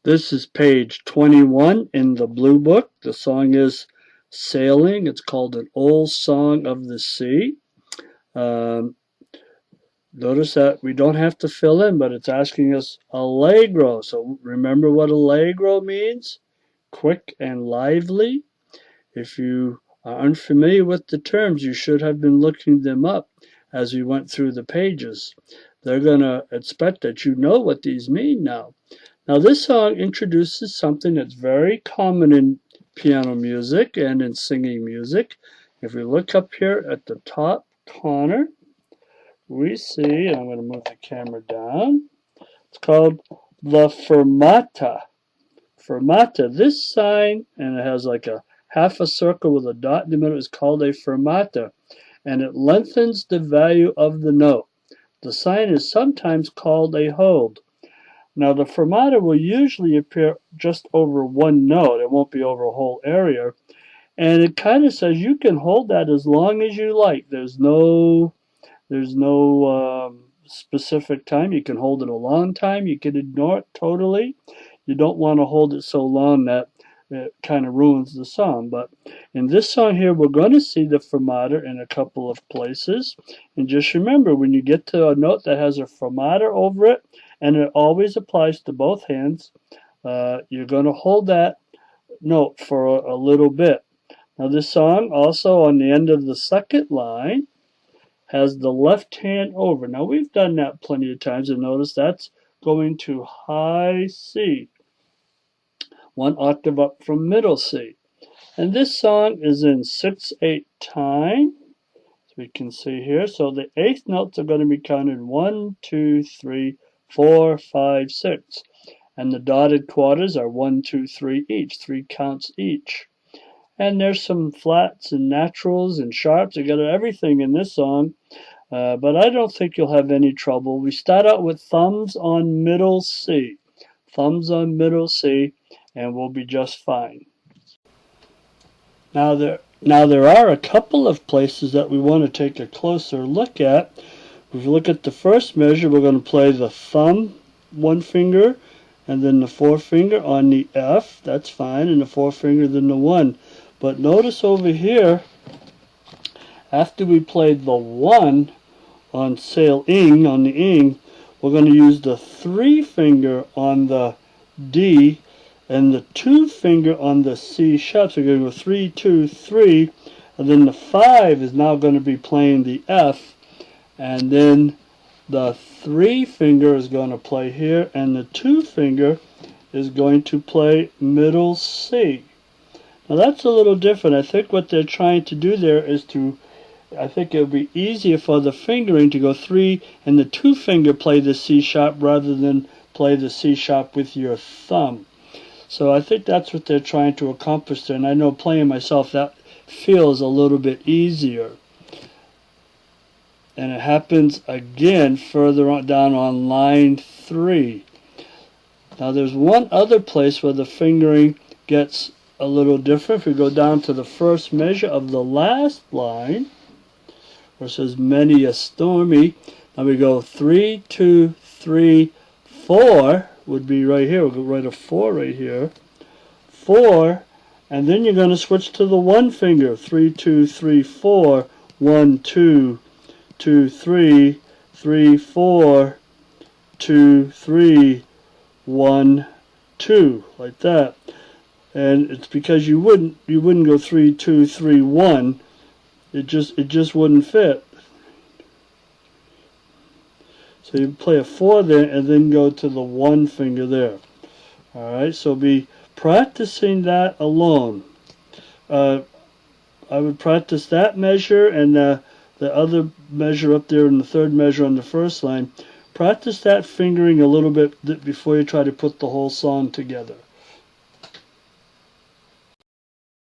This is page 21 in the Blue Book. The song is Sailing. It's called An Old Song of the Sea. Notice that we don't have to fill in, but it's asking us allegro. So remember what allegro means? Quick and lively. If you are unfamiliar with the terms, you should have been looking them up as we went through the pages. They're going to expect that you know what these mean now. Now this song introduces something that's very common in piano music and in singing music. If we look up here at the top corner, we see, and I'm going to move the camera down, it's called the fermata. Fermata, this sign, and it has like a half a circle with a dot in the middle, is called a fermata, and it lengthens the value of the note. The sign is sometimes called a hold. Now the fermata will usually appear just over one note. It won't be over a whole area. And it kind of says you can hold that as long as you like. There's no specific time. You can hold it a long time. You can ignore it totally. You don't want to hold it so long that it kind of ruins the song. But in this song here, we're going to see the fermata in a couple of places. And just remember, when you get to a note that has a fermata over it, and it always applies to both hands, you're going to hold that note for a little bit. Now this song also on the end of the second line has the left hand over. Now we've done that plenty of times, and notice that's going to high C, one octave up from middle C. And this song is in 6/8 time, as we can see here. So the eighth notes are going to be counted 1, 2, 3, 4, 5, 6. And the dotted quarters are 1, 2, 3 each, 3 counts each. And there's some flats and naturals and sharps. You got everything in this song, but I don't think you'll have any trouble. We start out with thumbs on middle C. Thumbs on middle C, and we'll be just fine. Now there are a couple of places that we want to take a closer look at. If we look at the first measure, we're going to play the thumb, one finger, and then the forefinger on the F. That's fine, and the forefinger, then the 1. But notice over here, after we played the 1 on sailing, on the ing, we're going to use the 3 finger on the D and the 2 finger on the C sharp. So we're going to go 3, 2, 3, and then the 5 is now going to be playing the F, and then the 3 finger is going to play here, and the 2 finger is going to play middle C. Now that's a little different. I think what they're trying to do there is to, I think it would be easier for the fingering to go 3 and the 2 finger play the C sharp rather than play the C sharp with your thumb. So I think that's what they're trying to accomplish there. And I know playing myself, that feels a little bit easier. And it happens again further on down on line 3. Now there's one other place where the fingering gets a little different. If we go down to the first measure of the last line, where it says many a stormy, now we go 3, 2, 3, 4 would be right here. We'll go write a 4 right here. 4, and then you're going to switch to the 1 finger. 3, 2, 3, 4, 1, 2, 2, 3, 3, 4, 2, 3, 1, 2, like that. And it's because you wouldn't go 3, 2, 3, 1. It just wouldn't fit. So you play a 4 there and then go to the 1 finger there. Alright, so be practicing that alone. I would practice that measure and the other measure up there in the third measure on the first line. Practice that fingering a little bit before you try to put the whole song together.